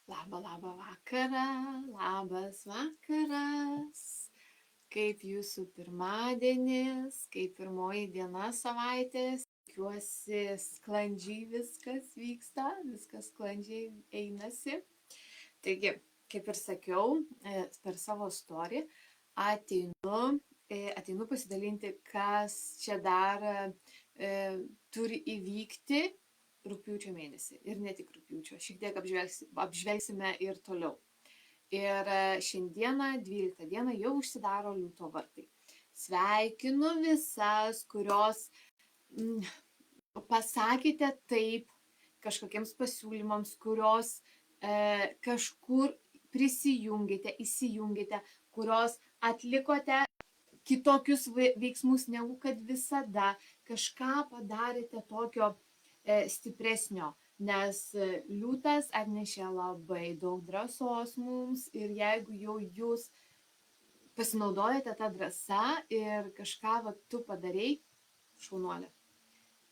Labą vakarą, labas vakaras. Kaip jūsų pirmadienis, kaip pirmoji diena savaitės. Tikiuosi, sklandžiai viskas vyksta, viskas sklandžiai einasi. Taigi, kaip ir sakiau, per savo istoriją ateinu pasidalinti, kas čia dar turi įvykti rugpjūčio mėnesį. Ir ne tik rugpjūčio, šiek tiek apžvelgsime ir toliau. Ir šiandieną, 12 dieną, jau užsidaro liūto vartai. Sveikinu visas, kurios pasakėte taip kažkokiems pasiūlymams, kurios kažkur prisijungėte, įsijungėte, kurios atlikote kitokius veiksmus negu kad visada, kažką padarėte tokio stipresnio, nes liūtas atnešė labai daug drąsos mums ir jeigu jau jūs pasinaudojate tą drąsą ir kažką tu padarei, šaunuolė.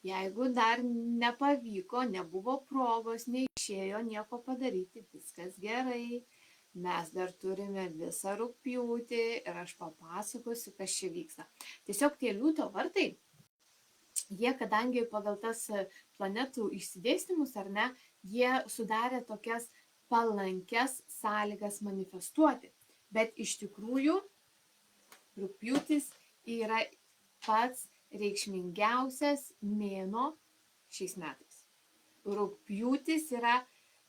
Jeigu dar nepavyko, nebuvo progos, neišėjo nieko padaryti, viskas gerai. Mes dar turime visą rugpjūtį ir aš papasakosiu, kas čia vyksta. Tiesiog tie liūto vartai, jie, kadangi pagal tas planetų išsidėstymus, ar ne, jie sudarė tokias palankes sąlygas manifestuoti. Bet iš tikrųjų, rugpjūtis yra pats reikšmingiausias mėnuo šiais metais. Rugpjūtis yra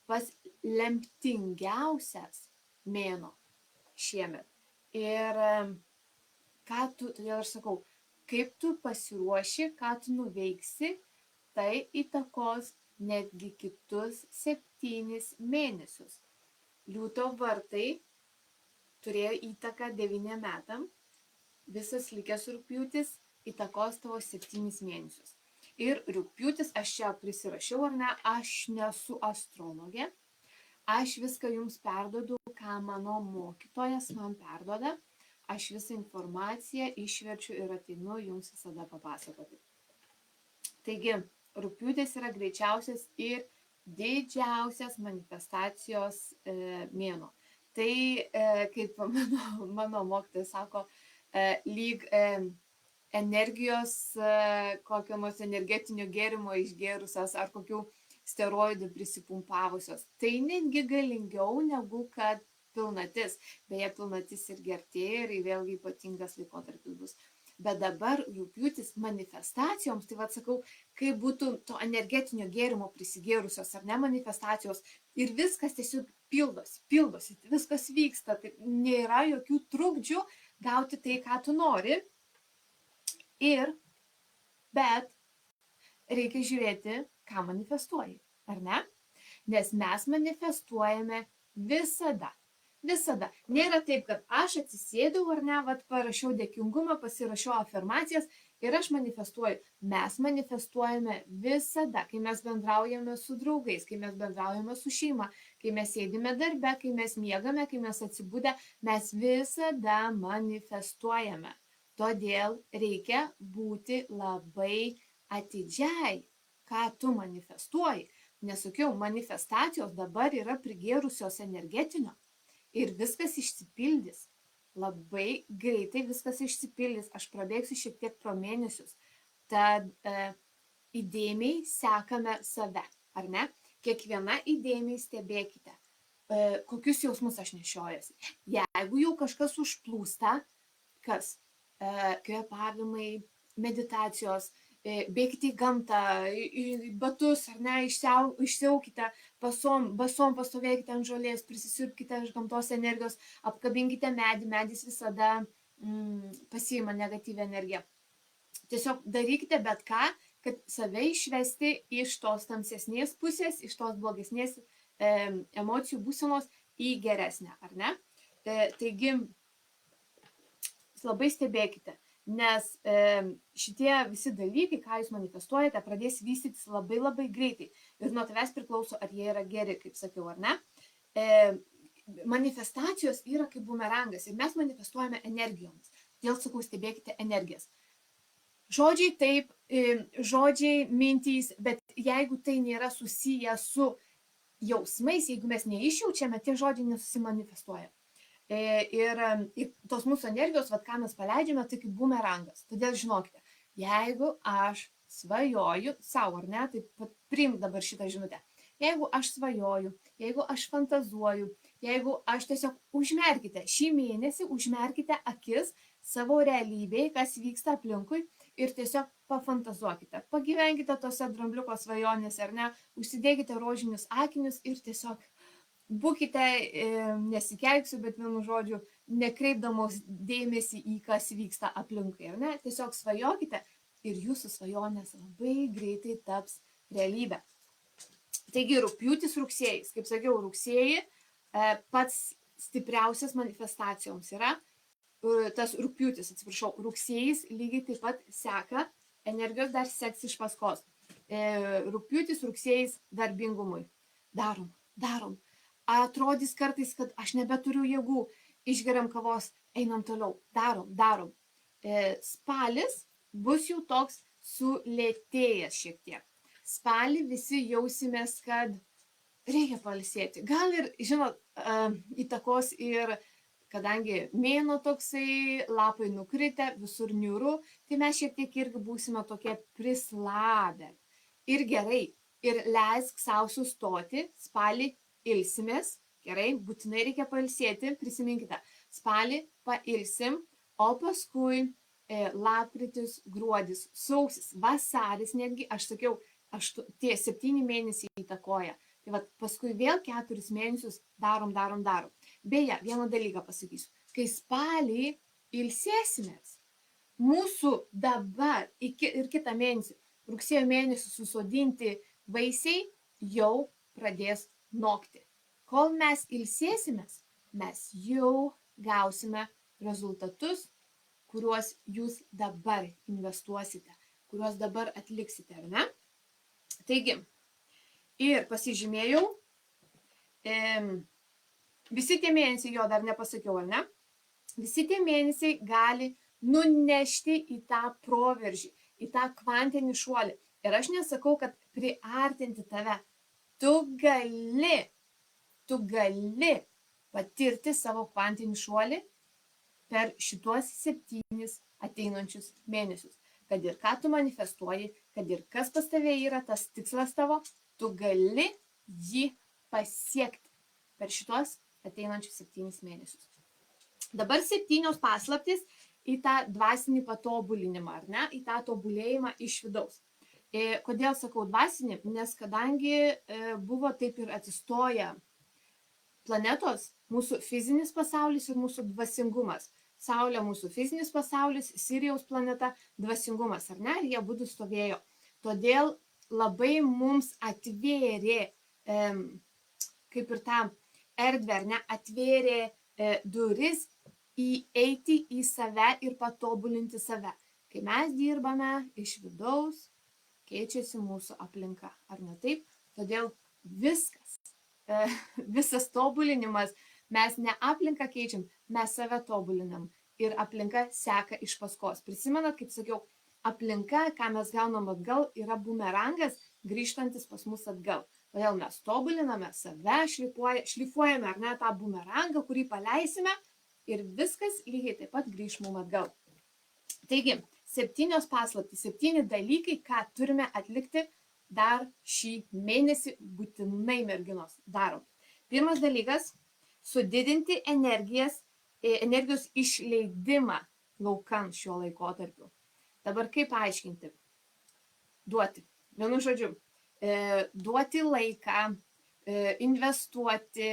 pats lemtingiausias mėnuo šiemet. Ir todėl aš sakau, kaip tu pasiruoši, ką tu nuveiksi, tai įtakos netgi kitus 7 mėnesius. Liūto vartai turėjo įtaką 9 metam, visas likęs rugpjūtis įtakos tavo 7 mėnesius. Ir rugpjūtis, aš čia prisirašiau, ar ne, aš nesu astrologė, aš viską jums perdodu, ką mano mokytojas man perdoda, aš visą informaciją išverčiu ir ateinu jums visada papasakoti. Taigi, rugpjūtis yra greičiausias ir didžiausias manifestacijos mėnuo. Tai, kaip mano mokytojas sako, lyg energijos, kokio nors energetinio gėrimo išgėrusios ar kokių steroidų prisipumpavusios. Tai netgi galingiau negu kad pilnatis. Beje, pilnatis ir artėja ir vėlgi ypatingas laikotarpis bus. Bet dabar rugpjūtis manifestacijoms, tai sakau, kaip būtų to energetinio gėrimo prisigėrusios ar ne manifestacijos ir viskas tiesiog pildosi, viskas vyksta, tai nėra jokių trukdžių gauti tai, ką tu nori. Bet reikia žiūrėti, ką manifestuoji, ar ne? Nes mes manifestuojame visada. Visada. Nėra taip, kad aš atsisėdau, ar ne, parašiau dėkingumą, pasirašiau afirmacijas ir aš manifestuoju. Mes manifestuojame visada, kai mes bendraujame su draugais, kai mes bendraujame su šeima, kai mes sėdime darbe, kai mes miegame, kai mes atsibudę, mes visada manifestuojame. Todėl reikia būti labai atidžiai, ką tu manifestuoji. Nesakiau, manifestacijos dabar yra prigėrusios energetinio ir viskas išsipildys. Labai greitai viskas išsipildys. Aš prabėgsiu šiek tiek pro mėnesius. Tad įdėmiai sekame save, ar ne? Kiekviena įdėmiai stebėkite, kokius jausmus aš nešiojuosi. Jeigu jau kažkas užplūsta, kas? Kvėpavimai, meditacijos, bėgti į gamtą, į batus, ar ne, išsiaukite, basom pastovėkite ant žolės, prisisirpkite iš gamtos energijos, apkabinkite medį, medis visada pasiima negatyvią energiją. Tiesiog darykite bet ką, kad save išvesti iš tos tamsesnės pusės, iš tos blogesnės emocijų būsenos į geresnę, ar ne? Taigi, labai stebėkite, nes šitie visi dalykai, ką jūs manifestuojate, pradės vystytis labai labai greitai. Ir nuo tavęs priklauso, ar jie yra geri, kaip sakiau, ar ne. Manifestacijos yra kaip bumerangas ir mes manifestuojame energijomis. Todėl sakau, stebėkite energijas. Žodžiai taip, žodžiai, mintys, bet jeigu tai nėra susiję su jausmais, jeigu mes neišjaučiame, tie žodžiai nesusimanifestuoja. Ir tos mūsų energijos, ką mes paleidžiame, tai kaip bumerangas. Todėl žinokite, jeigu aš svajoju savo, ar ne, tai priimk dabar šitą žinutę. Jeigu aš svajoju, jeigu aš fantazuoju, jeigu aš tiesiog užmerkite šį mėnesį, užmerkite akis savo realybėje, kas vyksta aplinkui ir tiesiog pafantazuokite. Pagyvenkite tose drambliuko svajonėse, ar ne, užsidėkite rožinius akinius ir tiesiog būkite, nesikeiksiu, bet vienu žodžiu, nekreipdamos dėmesį į kas vyksta aplinkui, ar ne, tiesiog svajokite ir jūsų svajonės labai greitai taps realybė. Taigi rugpjūtis, rugsėjis, kaip sakiau, rugsėjį pats stipriausias manifestacijoms yra, tas rugpjūtis, atsiprašau, rugsėjis lygiai taip pat seka, energijos dar seks iš paskos. Rugpjūtis, rugsėjis darbingumui. Darom. Atrodys kartais, kad aš nebeturiu jėgų, išgeriam kavos, einam toliau, darom. Spalis bus jau toks sulėtėjęs šiek tiek. Spalį visi jausimės, kad reikia pailsėti. Gal ir, žinot, įtakos ir, kadangi mėnuo toksai, lapai nukritę, visur niūru, tai mes šiek tiek irgi būsime tokie prislabę. Ir gerai, ir leisk savo sustoti, spalį ilsimės, gerai, būtinai reikia pailsėti, prisiminkite, spalį pailsim, o paskui lapkritis, gruodis, sausis, vasaris, netgi, aš sakiau, tie 7 mėnesiai įtakoja. Tai paskui vėl 4 mėnesius darom. Beje, vieną dalyką pasakysiu. Kai spalį ilsėsimės, mūsų dabar ir kitą mėnesį, rugsėjo mėnesį susodinti vaisiai jau pradės nokti. Kol mes ilsėsimės, mes jau gausime rezultatus, kuriuos jūs dabar investuosite, kuriuos dabar atliksite, ar ne? Taigi, ir pasižymėjau, visi tie mėnesiai, jo dar nepasakiau, ar ne? Visi tie mėnesiai gali nunešti į tą proveržį, į tą kvantinį šuolį. Ir aš nesakau, kad priartinti tave. Tu gali patirti savo kvantinį šuolį per šituos 7 ateinančius mėnesius. Kad ir ką tu manifestuoji, kad ir kas pas tave yra, tas tikslas tavo, tu gali jį pasiekti per šitos ateinančius 7 mėnesius. Dabar 7 paslaptys į tą dvasinį patobulinimą, ar ne, į tą tobulėjimą iš vidaus. Kodėl sakau dvasinį? Nes kadangi buvo taip ir atsistoję planetos, mūsų fizinis pasaulis ir mūsų dvasingumas. Saulė mūsų fizinis pasaulis, Sirijaus planeta, dvasingumas, ar ne? Ir jie abudu stovėjo. Todėl labai mums atvėrė, kaip ir tą erdvę, ar ne, atvėrė duris įeiti į save ir patobulinti save. Kai mes dirbame iš vidaus, keičiasi mūsų aplinka, ar ne taip? Todėl visas tobulinimas, mes ne aplinką keičiam, mes save tobulinam ir aplinka seka iš paskos. Prisimenat, kaip sakiau, aplinka, ką mes gaunam atgal, yra bumerangas grįžtantis pas mus atgal. Todėl mes tobuliname save, šlifuojame, ar ne, tą bumerangą, kurį paleisime ir viskas lygiai taip pat grįž mum atgal. Taigi, 7 paslaptys, 7 dalykai, ką turime atlikti dar šį mėnesį, būtinai merginos darom. Pirmas dalykas – sudidinti energijos išleidimą laukan šiuo laikotarpiu. Dabar kaip paaiškinti? Duoti. Vienu žodžiu, duoti laiką, investuoti,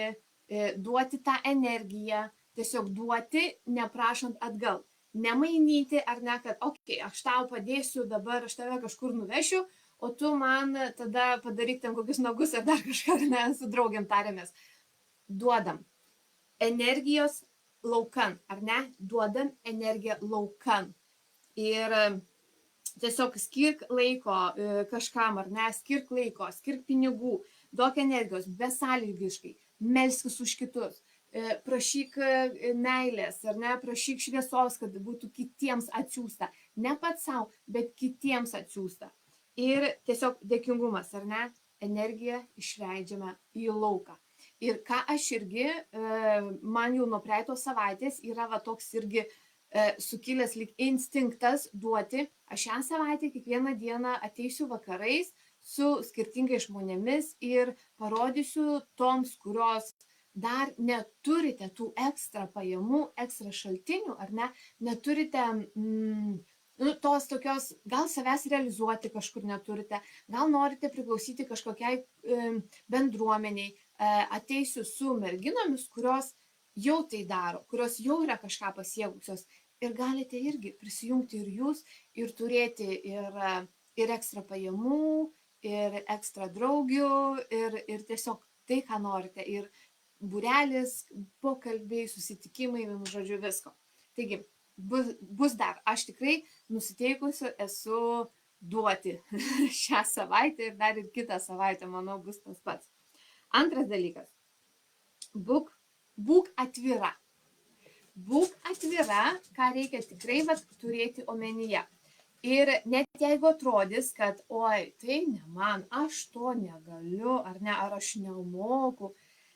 duoti tą energiją, tiesiog duoti, neprašant atgal. Nemainyti, ar ne, kad, aš tau padėsiu, dabar aš tave kažkur nuvešiu, o tu man tada padaryk ten kokius nagus ar dar kažką, ar ne, su draugiam tarėmės. Duodam energijos laukan, ar ne, duodam energiją laukan. Ir tiesiog skirk laiko kažkam, ar ne, skirk laiko, skirk pinigų, duok energijos besąlygiškai, melskis už kitus. Prašyk meilės, ar ne, prašyk šviesos, kad būtų kitiems atsiųsta. Ne pats savo, bet kitiems atsiųsta. Ir tiesiog dėkingumas, ar ne, energiją išleidžiame į lauką. Ir ką aš irgi, man jau nuo praeitos savaitės yra va toks irgi sukilęs lyg instinktas duoti, aš šią savaitę kiekvieną dieną ateisiu vakarais su skirtingais žmonėmis ir parodysiu toms, kurios dar neturite tų ekstra pajamų, ekstra šaltinių, ar ne, neturite tos tokios, gal savęs realizuoti kažkur neturite, gal norite priklausyti kažkokiai bendruomeniai, ateisiu su merginomis, kurios jau tai daro, kurios jau yra kažką pasiekusios ir galite irgi prisijungti ir jūs ir turėti ir ekstra pajamų, ir ekstra draugių, ir tiesiog tai, ką norite, ir būrelis, pokalbiai, susitikimai, vienu žodžiu visko. Taigi, bus dar, aš tikrai nusiteikusi esu duoti šią savaitę ir dar ir kitą savaitę, manau, bus tas pats. Antras dalykas, būk atvira. Būk atvira, ką reikia tikrai turėti omenyje. Ir net jeigu atrodys, kad, oi, tai ne man, aš to negaliu, ar ne, ar aš nemoku,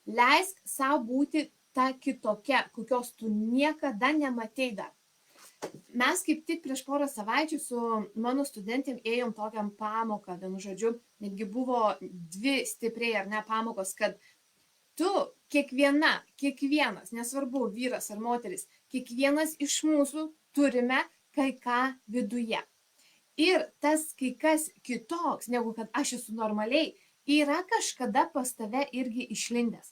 leisk savo būti ta kitokia, kokios tu niekada nematei dar. Mes kaip tik prieš porą savaičių su mano studentėm ėjom tokiam pamoką, vienu žodžiu, netgi buvo 2 stipriai ar ne pamokos, kad tu kiekvienas, nesvarbu vyras ar moteris, kiekvienas iš mūsų turime kai ką viduje. Ir tas kai kas kitoks, negu kad aš esu normaliai, yra kažkada pas tave irgi išlindęs.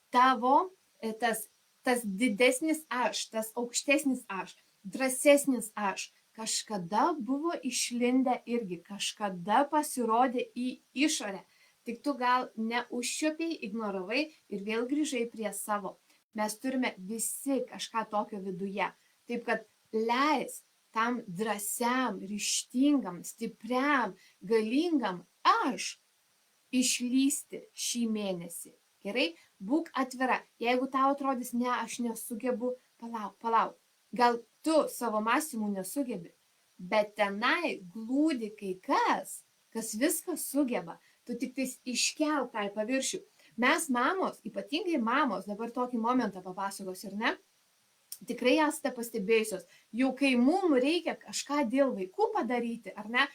Tavo tas didesnis aš, tas aukštesnis aš, drąsesnis aš, kažkada buvo išlindę irgi, kažkada pasirodė į išorę. Tik tu gal neužčiuopei, ignoravai ir vėl grįžai prie savo. Mes turime visi kažką tokio viduje. Taip kad leis tam drąsiam, ryžtingam, stipriam, galingam aš išlysti šį mėnesį. Gerai? Būk atvira. Jeigu tau atrodys, ne, aš nesugebu, palauk. Gal tu savo mąstymų nesugebi, bet tenai glūdi kai kas viską sugeba. Tu tik tais iškelk tą į paviršių. Mes mamos, ypatingai mamos, dabar tokį momentą papasakosiu, ar ne? Tikrai esate pastebėjusios, jau kai mums reikia kažką dėl vaikų padaryti, ar ne,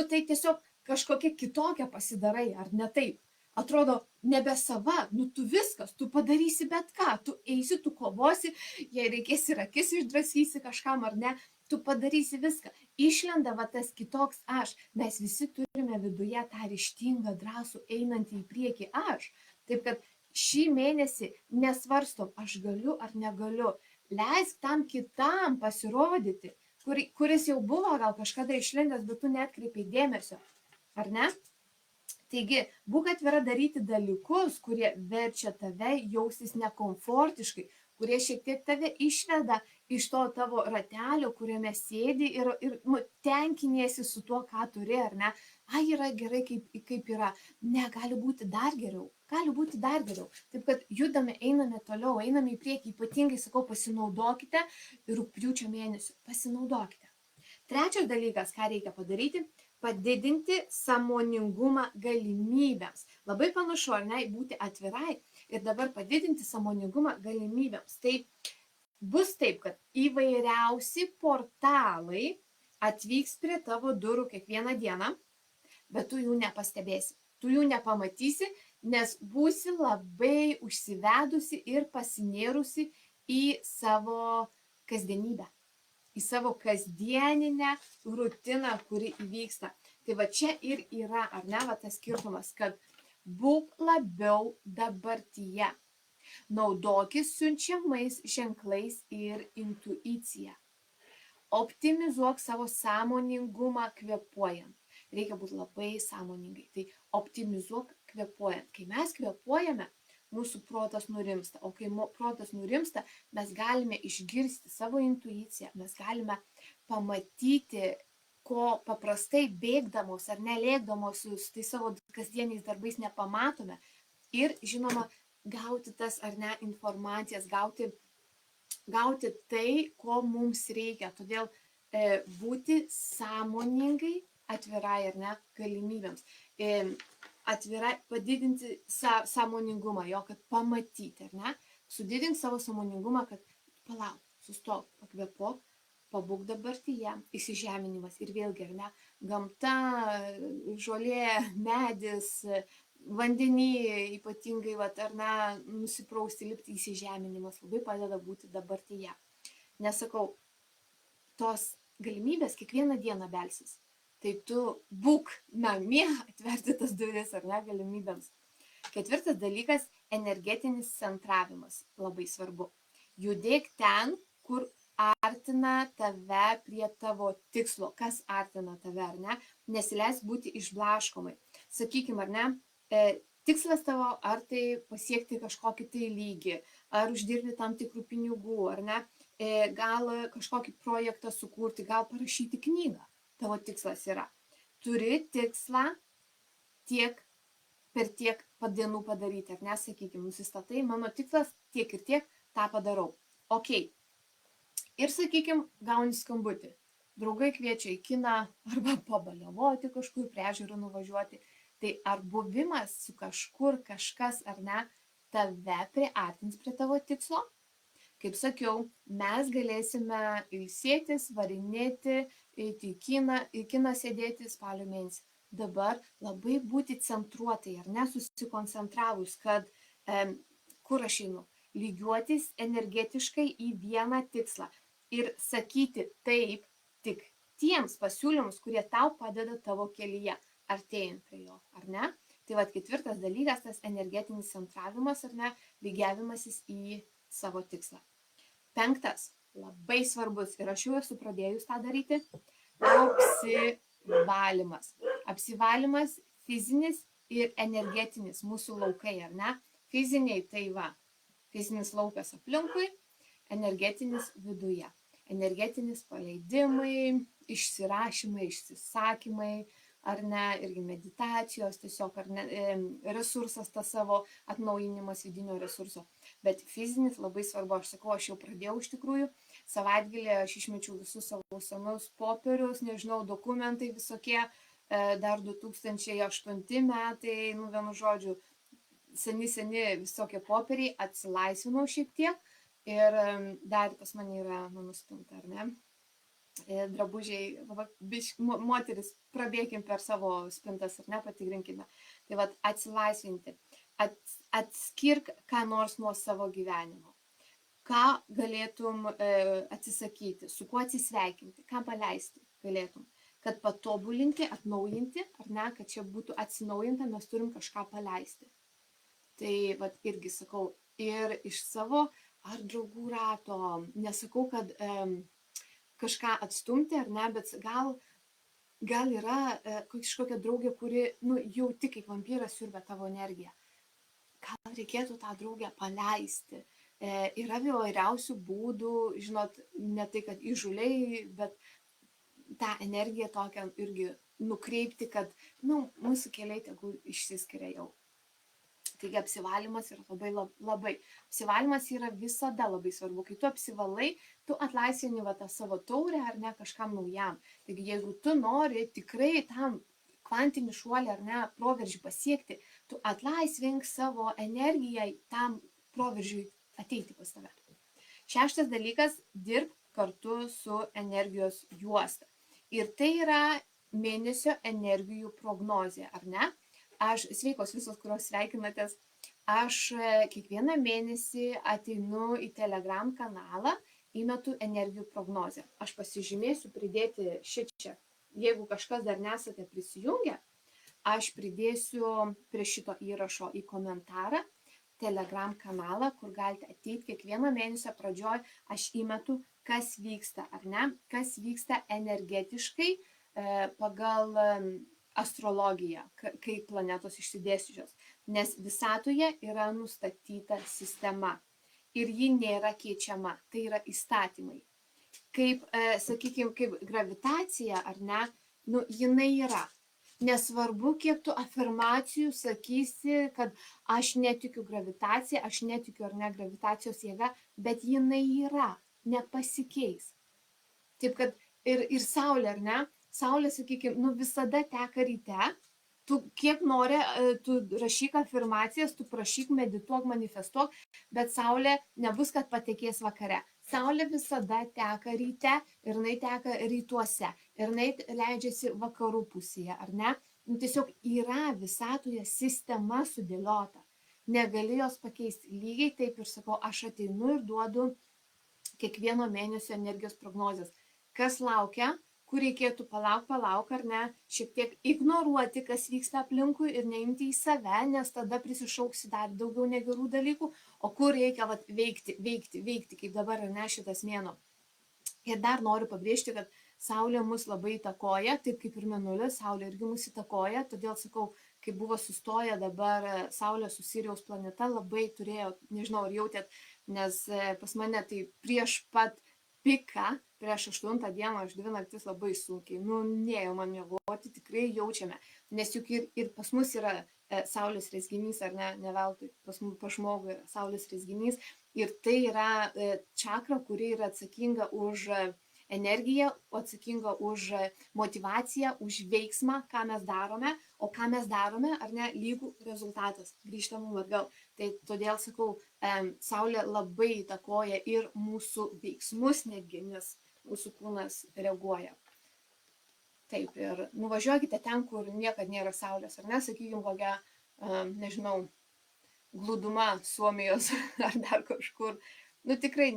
tai tiesiog kažkokia kitokia pasidarai, ar ne taip. Atrodo, nebe sava, tu viskas, tu padarysi bet ką, tu eisi, tu kovosi, jei reikės ir akis išdrasysi kažkam, ar ne, tu padarysi viską. Išlenda tas kitoks aš, mes visi turime viduje tą ryžtingą, drąsų, einantį į priekį aš. Taip kad šį mėnesį nesvarstom, aš galiu ar negaliu. Leisk tam kitam pasirodyti, kuris jau buvo gal kažkada išlindęs, bet tu neatkreipiai dėmesio, ar ne? Taigi, būk atvira daryti dalykus, kurie verčia tave jaustis nekomfortiškai, kurie šiek tiek tave išveda iš to tavo ratelio, kuriame sėdi ir tenkiniesi su tuo, ką turi, ar ne? Yra gerai, kaip yra. Ne, gali būti dar geriau. Taip kad judame, einame toliau, einame į priekį, ypatingai, sakau, pasinaudokite rugpjūčio mėnesiu. Pasinaudokite. Trečias dalykas, ką reikia padaryti, padidinti sąmoningumą galimybėms. Labai panašu, ar ne, būti atvirai ir dabar padidinti sąmoningumą galimybėms. Tai bus taip, kad įvairiausi portalai atvyks prie tavo durų kiekvieną dieną, bet tu jų nepastebėsi, tu jų nepamatysi, nes būsi labai užsivedusi ir pasinėrusi į savo kasdienybę, į savo kasdieninę rutiną, kuri įvyksta. Tai va čia ir yra, ar ne, tas skirtumas, kad būk labiau dabartyje. Naudokis siunčiamais ženklais ir intuicija. Optimizuok savo sąmoningumą kvėpuojant. Reikia būti labai sąmoningai. Tai optimizuok kvėpuojant. Kai mes kvėpuojame, mūsų protas nurimsta. O kai protas nurimsta, mes galime išgirsti savo intuiciją, mes galime pamatyti, ko paprastai bėgdamos ar nelėkdamos su tai savo kasdieniais darbais nepamatome. Ir, žinoma, gauti tas ar ne informacijas, gauti tai, ko mums reikia. Todėl būti sąmoningai atvirai ar ne galimybėms. atvirai padidinti sąmoningumą jo, kad pamatyti, ar ne? Sudidink savo sąmoningumą, kad palauk, sustok, pakvėpuok, pabūk dabartyje, įsižeminimas ir vėlgi, ar ne, gamta, žolė, medis, vandenį ypatingai, ar ne, nusiprausti, lipti įsižeminimas labai padeda būti dabartyje. Nesakau, tos galimybės kiekvieną dieną belsis. Tai tu būk namie, atverti tas duris, ar ne, galimybėms. Ketvirtas dalykas - energetinis centravimas. Labai svarbu. Judėk ten, kur artina tave prie tavo tikslo. Kas artina tave, ar ne? Nesileisk būti išblaškomai. Sakykime, ar ne, tikslas tavo, ar tai pasiekti kažkokį tai lygį, ar uždirbti tam tikrų pinigų, ar ne, gal kažkokį projektą sukurti, gal parašyti knygą. Tavo tikslas yra. Turi tikslą per tiek dienų padaryti, ar ne, sakykime, nusistatai, mano tikslas tiek ir tiek, tą padarau. Ok. Ir sakykime, gauni skambutį. Draugai kviečia į kiną arba pabaliavoti kažkur, prie ežero nuvažiuoti. Tai ar buvimas su kažkur, kažkas ar ne, tave priartins prie tavo tikslo? Kaip sakiau, mes galėsime ilsėtis, varinėti, eiti į kiną sėdėti spalio mėnesį. Dabar labai būti centruotai, ar ne, susikoncentravus, kad kur aš einu, lygiuotis energetiškai į vieną tikslą ir sakyti taip tik tiems pasiūlymus, kurie tau padeda tavo kelyje, artėjant prie jo, ar ne? Tai va, ketvirtas dalykas, tas energetinis centravimas, ar ne, lygiavimasis į savo tikslą. Penktas, labai svarbus, ir aš jau esu pradėjus tą daryti, apsivalymas. Apsivalymas fizinis ir energetinis, mūsų laukai, ar ne? Fiziniai tai va, fizinis laukas aplinkui, energetinis viduje. Energetinis paleidimai, išsirašymai, išsisakymai, ar ne, irgi meditacijos, tiesiog, ar ne, resursas tas savo atnaujinimas vidinio resurso. Bet fizinis labai svarbu, aš sakau, aš jau pradėjau iš tikrųjų, savaitgalį aš išmečiau visus savo senus popierius, nežinau, dokumentai visokie, dar 2008 metai, nu vienu žodžiu, seni visokie popieriai, atsilaisvinau šiek tiek ir dar pas mane yra mano spinta, ar ne? Drabužiai, moteris, prabėkim per savo spintas, ar ne, patikrinkime. Tai va, atsilaisvinti, atskirk ką nors nuo savo gyvenimo. Ką galėtum atsisakyti, su kuo atsisveikinti, ką paleisti galėtum. Kad patobulinti, atnaujinti, ar ne, kad čia būtų atsinaujinta, mes turim kažką paleisti. Tai va, irgi sakau, ir iš savo ar draugų rato, nesakau, kad kažką atstumti, ar ne, bet gal yra kažkokia draugė, kuri, nu, jauti kaip vampyras siurbia tavo energiją. Gal reikėtų tą draugę paleisti. Yra įvairiausių būdų, žinot, ne tai, kad įžuliai, bet tą energiją tokią irgi nukreipti, kad, nu, mūsų keliai tegul išsiskiria jau. Taigi apsivalymas yra labai. Apsivalymas yra visada labai svarbu. Kai tu apsivalai, tu atlaisvini tą savo taurę ar ne kažkam naujam. Taigi jeigu tu nori tikrai tam kvantinį šuolį ar ne proveržį pasiekti, tu atlaisvink savo energiją tam proveržiui ateiti pas tave. Šeštas dalykas - dirb kartu su energijos juosta. Ir tai yra mėnesio energijų prognozė, ar ne? Aš, sveikos visos, kurios sveikinatės, aš kiekvieną mėnesį ateinu į Telegram kanalą, įmetu energijų prognozę. Aš pasižymėsiu pridėti šičia. Jeigu kažkas dar nesate prisijungę, aš pridėsiu prie šito įrašo į komentarą Telegram kanalą, kur galite ateiti kiekvieną mėnesio pradžioj, aš įmetu, kas vyksta, ar ne, kas vyksta energetiškai pagal astrologiją, kaip planetos išsidėsčiusios, nes visatoje yra nustatyta sistema ir ji nėra keičiama, tai yra įstatymai. Kaip, sakykime, kaip gravitacija, ar ne, nu, jinai yra. Nesvarbu, kiek tu afirmacijų sakysi, kad aš netikiu gravitacija, aš netikiu ar ne gravitacijos jėga, bet jinai yra, nepasikeis. Taip kad ir Saulė, ar ne? Saulė, sakykime, nu visada teka ryte, Tu kiek nori, tu rašyk afirmacijas, tu prašyk, medituok, manifestuok, bet saulė nebus, kad patekės vakare. Saulė visada teka ryte ir jinai teka rytuose ir jinai leidžiasi vakarų pusėje, ar ne? Nu, tiesiog yra visatoje sistema sudėliota. Negali jos pakeisti. Lygiai taip ir sakau, aš ateinu ir duodu kiekvieno mėnesio energijos prognozes. Kas laukia, kur reikėtų palauk, ar ne, šiek tiek ignoruoti, kas vyksta aplinkui ir neimti į save, nes tada prisišauksi dar daugiau negerų dalykų, o kur reikia veikti, kaip dabar, ar ne, šitas mėnuo. Ir dar noriu pabrėžti, kad Saulė mus labai įtakoja, taip kaip ir Mėnulis, Saulė irgi mus įtakoja, todėl sakau, kai buvo sustoję dabar Saulė su Sirijaus planeta, labai turėjo, nežinau, ar jautėt, nes pas mane tai prieš pat piką, prieš 8 dieną, aš 2 naktis labai sunkiai, nėjo man miegoti, tikrai jaučiame, nes juk ir pas mus yra Saulės rezginys, ar ne veltui, pas žmogų yra Saulės rezginys, ir tai yra čakra, kuri yra atsakinga už energiją, atsakinga už motivaciją, už veiksmą, ką mes darome, o ką mes darome, ar ne, lygų rezultatas, grįžtam mum atgal. Tai todėl sakau, Saulė labai įtakoja ir mūsų veiksmus netgi, nes mūsų kūnas reaguoja. Taip, ir nuvažiuokite ten, kur niekad nėra Saulės, ar ne, sakykime, kokia, nežinau, glūduma Suomijos ar dar kažkur. Nu tikrai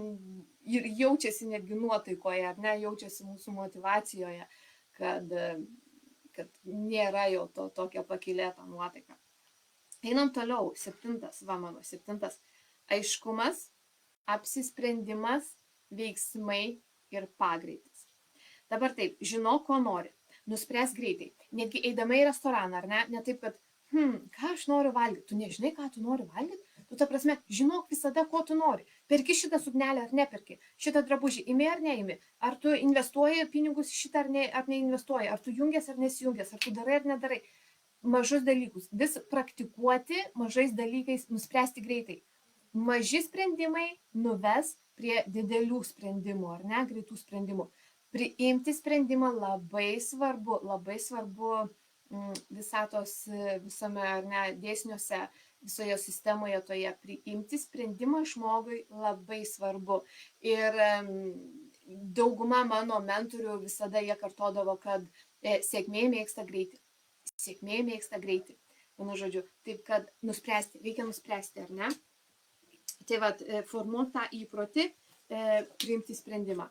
ir jaučiasi netgi nuotaikoje, ar ne, jaučiasi mūsų motivacijoje, kad nėra jau tokia pakylėta nuotaika. Einam toliau, 7, mano 7. Aiškumas, apsisprendimas, veiksmai ir pagreitis. Dabar taip, žinok, ko nori, nuspręs greitai. Netgi eidama į restoraną, ar ne taip, kad ką aš noriu valgyti, tu nežinai, ką tu nori valgyti, tu ta prasme, žinok visada, ko tu nori. Perki šitą suknelę ar neperki, šitą drabužį imi ar neimi, ar tu investuoji pinigus šitą ar neinvestuoji, ar tu jungiasi ar nesijungiasi, ar tu darai ar nedarai. Mažus dalykus, vis praktikuoti mažais dalykais, nuspręsti greitai. Maži sprendimai nuves prie didelių sprendimų, ar ne, greitų sprendimų. Priimti sprendimą labai svarbu visame, ar ne, dėsniuose, visoje sistemoje toje, priimti sprendimą žmogui labai svarbu. Ir dauguma mano mentorių visada jie kartodavo, kad sėkmė mėgsta greitį. Sėkmė mėgsta greitį. Vienu žodžiu, taip kad reikia nuspręsti, ar ne? Tai vat, formuoti tą įprotį, priimti sprendimą.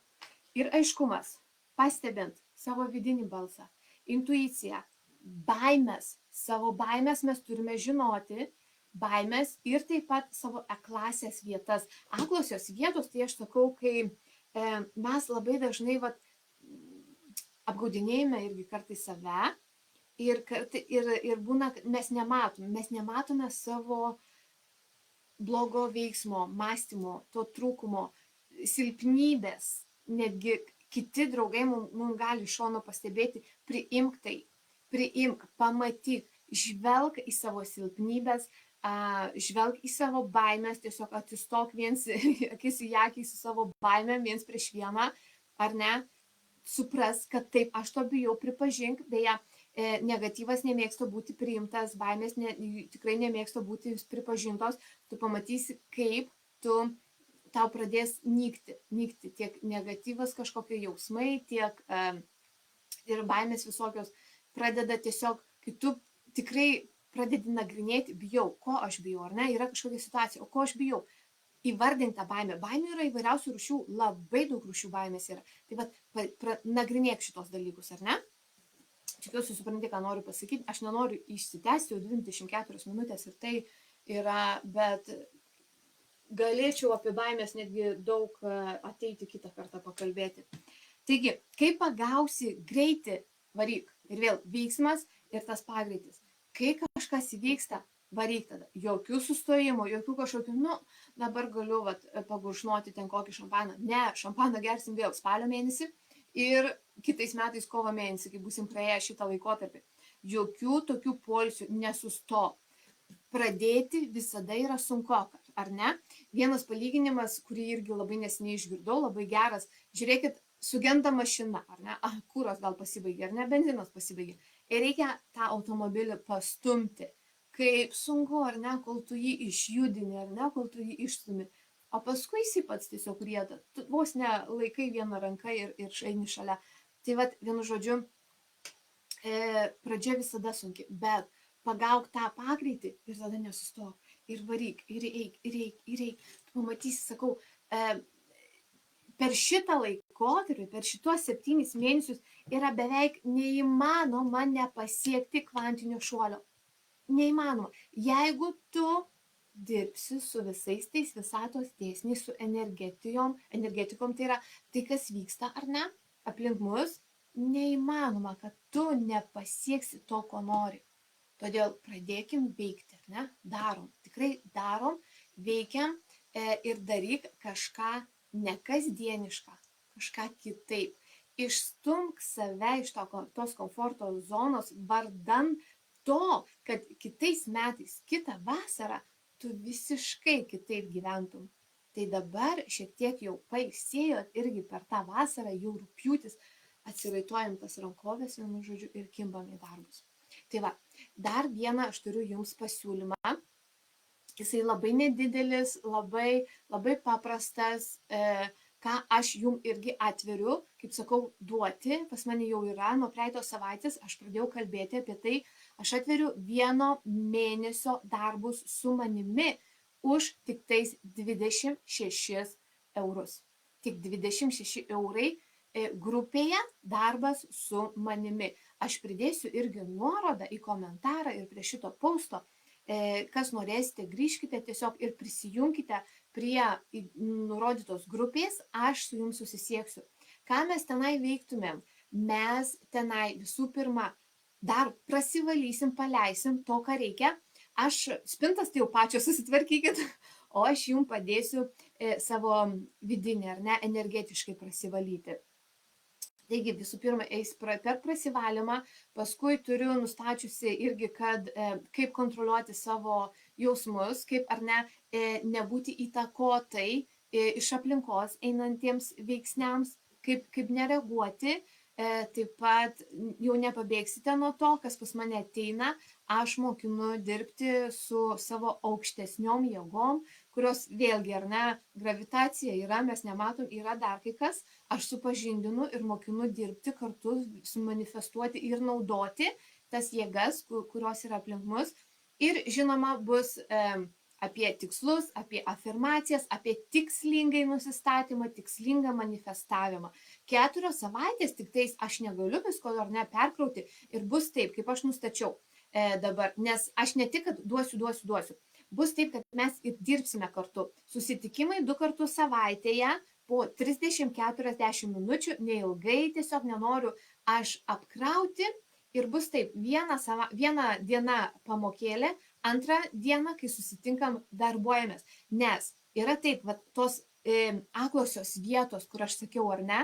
Ir aiškumas, pastebint savo vidinį balsą, intuiciją, baimės, savo baimės mes turime žinoti, baimės ir taip pat savo klasės vietas. Aklosios vietos, tai aš sakau, kai mes labai dažnai apgaudinėjame irgi kartais save ir būna, mes nematome savo blogo veiksmo, mąstymo, to trūkumo, silpnybės, netgi kiti draugai mums gali iš šono pastebėti, priimk tai. Priimk, pamatyk, žvelk į savo silpnybės, žvelk į savo baimės, tiesiog atsistok akis į akį su savo baimėm, viens prieš vieną, ar ne, supras, kad taip, aš to bijau, pripažink, beje, negatyvas nemėgsta būti priimtas, baimės tikrai nemėgsta būti pripažintos, tu pamatysi, kaip tau pradės nykti tiek negatyvas kažkokie jausmai, tiek ir baimės visokios, pradeda tiesiog, kai tu tikrai pradedi nagrinėti, bijau, ko aš bijau, ar ne, yra kažkokia situacija, o ko aš bijau, įvardink tą baimę. Baimė yra įvairiausių rūšių, labai daug rūšių baimės yra. Tai nagrinėk šitos dalykus, ar ne? Tikiuosi supranti, ką noriu pasakyti, aš nenoriu išsitęsti jau 24 minutės ir tai yra, bet galėčiau apie baimės netgi daug ateiti kitą kartą pakalbėti. Taigi, kai pagausi greitį, varyk. Ir vėl veiksmas ir tas pagreitis. Kai kažkas įvyksta, varyk tada. Jokių sustojimų, jokių kažkokių, dabar galiu paguršnoti ten kokį šampaną. Ne, šampaną gersim vėl spalio mėnesį ir kitais metais kovo mėnesį, kai būsim praėję šitą laikotarpį. Jokių tokių poilsių, nesustok. Pradėti visada yra sunkoka, ar ne? Vienas palyginimas, kurį irgi labai neseniai išgirdau, labai geras. Žiūrėkit, sugenda mašina, ar ne? Kūros gal pasibaigė, ar ne? Benzinas pasibaigė. Ir reikia tą automobilį pastumti. Kaip sunku, ar ne, kol tu jį išjudini, ar ne, kol tu jį išstumi. O paskui jis pats tiesiog rieda. Tu vos ne laikai vieną ranką ir eini šalia. Tai vat, vienu žodžiu, pradžia visada sunki, bet pagauk tą pagreitį ir tada nesustok. Ir varyk, ir eik, ir eik, ir eik. Tu pamatysi, sakau, per šitą laikotarpį, per šitos 7 mėnesius yra beveik neįmanoma nepasiekti kvantinio šuolio. Neįmanoma. Jeigu tu dirbsi su visais tais visatos dėsniais, su energetikom, tai yra tai, kas vyksta ar ne, aplink mus, neįmanoma, kad tu nepasieksi to, ko nori. Todėl pradėkim veikti, ar ne? Darom, tikrai darom, veikiam ir daryk kažką nekasdienišką, kažką kitaip. Išstumk save iš tos komforto zonos vardan to, kad kitais metais, kitą vasarą, tu visiškai kitaip gyventum. Tai dabar šiek tiek jau pailsėjot irgi per tą vasarą, jau rugpjūtis, atsiraituojam tas rankovės, vienu žodžiu, ir kimbam į darbus. Tai va, dar vieną aš turiu jums pasiūlymą. Jisai labai nedidelis, labai paprastas, ką aš jums irgi atveriu, kaip sakau, duoti. Pas mane jau yra, nuo praeitos savaitės aš pradėjau kalbėti apie tai. Aš atveriu 1 mėnesio darbus su manimi už tik tais 26 eurus. Tik 26 eurai grupėje darbas su manimi. Aš pridėsiu irgi nuorodą į komentarą ir prie šito posto. Kas norėsite, grįžkite tiesiog ir prisijunkite prie nurodytos grupės, aš su jums susisieksiu. Ką mes tenai veiktumėm? Mes tenai visų pirma dar prasivalysim, paleisim to, ką reikia. Aš spintas tai jau pačios susitvarkykit, o aš jums padėsiu savo vidinį, ar ne, energetiškai prasivalyti. Taigi visų pirma eis per prasivalymą, paskui turiu nustačiusi irgi, kad kaip kontroliuoti savo jausmus, kaip ar ne, nebūti įtakotai iš aplinkos einantiems veiksniams, kaip nereaguoti. Taip pat jau nepabėgsite nuo to, kas pas mane ateina, aš mokinu dirbti su savo aukštesniom jėgom, kurios vėlgi, ar ne, gravitacija yra, mes nematom, yra dar kai kas, aš supažindinu ir mokinu dirbti kartu, sumanifestuoti ir naudoti tas jėgas, kurios yra aplink mus. Ir žinoma bus apie tikslus, apie afirmacijas, apie tikslingai nusistatymą, tikslingą manifestavimą. 4 savaitės tik tais aš negaliu visko ar ne perkrauti ir bus taip, kaip aš nustačiau dabar, nes aš ne tik, kad duosiu. Bus taip, kad mes ir dirbsime kartu. Susitikimai 2 kartus savaitėje, po 30-40 minučių, neilgai, tiesiog nenoriu aš apkrauti. Ir bus taip, vieną dieną pamokėlė, antrą dieną, kai susitinkam, darbuojamės. Nes yra taip, va, tos aklosios vietos, kur aš sakiau, ar ne,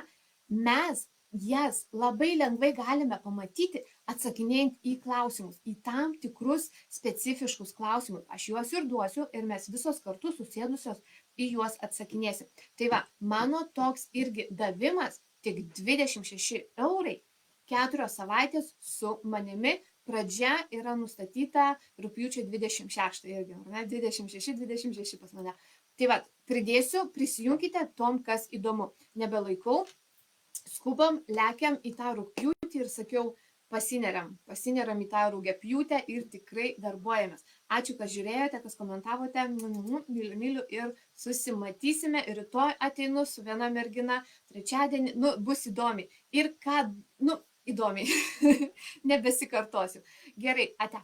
mes jas labai lengvai galime pamatyti, atsakinėjant į klausimus, į tam tikrus specifiškus klausimus. Aš juos ir duosiu ir mes visos kartu susėdusios į juos atsakinėsim. Tai va, mano toks irgi davimas tik 26 eurai, 4 savaitės su manimi. Pradžia yra nustatyta rugpjūčio 26 irgi, ne? 26 pas mane. Tai va, prisijunkite tom, kas įdomu. Nebelaikau, skubam, lekiam į tą rugpjūtį ir sakiau, pasineriam į tą rugiapjūtę ir tikrai darbuojamės. Ačiū, kad žiūrėjote, kas komentavote, myliu ir susimatysime. Ir rytoj ateinu su viena mergina, trečiadienį, bus įdomi. Ir įdomiai, nebesikartosiu. Gerai, ate.